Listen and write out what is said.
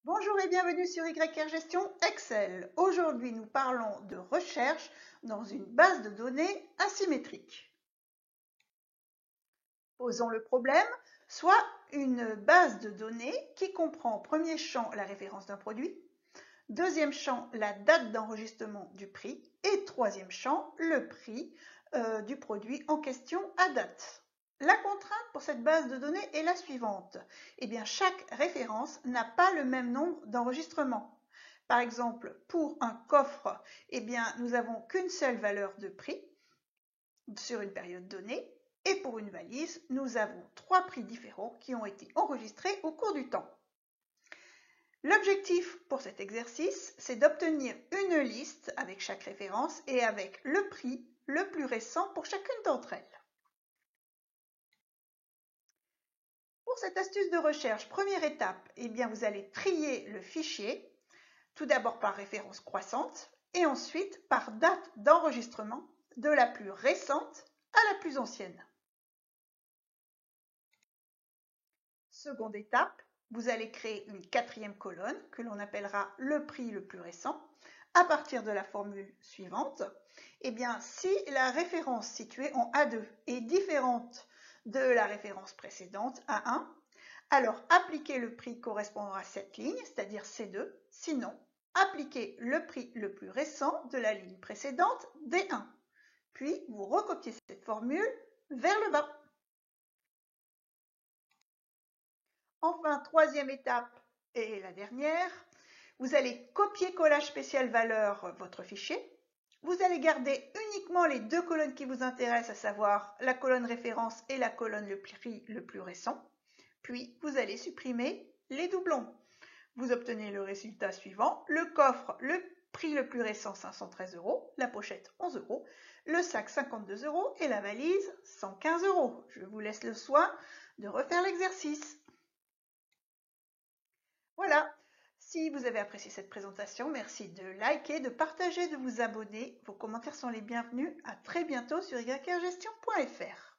Bonjour et bienvenue sur YR Gestion Excel. Aujourd'hui, nous parlons de recherche dans une base de données asymétrique. Posons le problème, soit une base de données qui comprend premier champ la référence d'un produit, deuxième champ la date d'enregistrement du prix et troisième champ le prix du produit en question à date. La contrainte pour cette base de données est la suivante. Eh bien, chaque référence n'a pas le même nombre d'enregistrements. Par exemple, pour un coffre, eh bien, nous n'avons qu'une seule valeur de prix sur une période donnée. Et pour une valise, nous avons 3 prix différents qui ont été enregistrés au cours du temps. L'objectif pour cet exercice, c'est d'obtenir une liste avec chaque référence et avec le prix le plus récent pour chacune d'entre elles. Pour cette astuce de recherche, première étape, eh bien, vous allez trier le fichier, tout d'abord par référence croissante et ensuite par date d'enregistrement de la plus récente à la plus ancienne. Seconde étape, vous allez créer une quatrième colonne que l'on appellera le prix le plus récent à partir de la formule suivante. Eh bien, si la référence située en A2 est différente de la référence précédente, A1, alors appliquez le prix correspondant à cette ligne, c'est-à-dire C2, sinon appliquez le prix le plus récent de la ligne précédente, D1. Puis vous recopiez cette formule vers le bas. Enfin, troisième étape et la dernière, vous allez copier-collage spécial valeur votre fichier. Vous allez garder uniquement les deux colonnes qui vous intéressent, à savoir la colonne référence et la colonne le prix le plus récent. Puis, vous allez supprimer les doublons. Vous obtenez le résultat suivant. Le coffre, le prix le plus récent, 513 €, la pochette, 11 €, le sac, 52 € et la valise, 115 €. Je vous laisse le soin de refaire l'exercice. Voilà. Si vous avez apprécié cette présentation, merci de liker, de partager, de vous abonner. Vos commentaires sont les bienvenus. À très bientôt sur yrgestion.fr.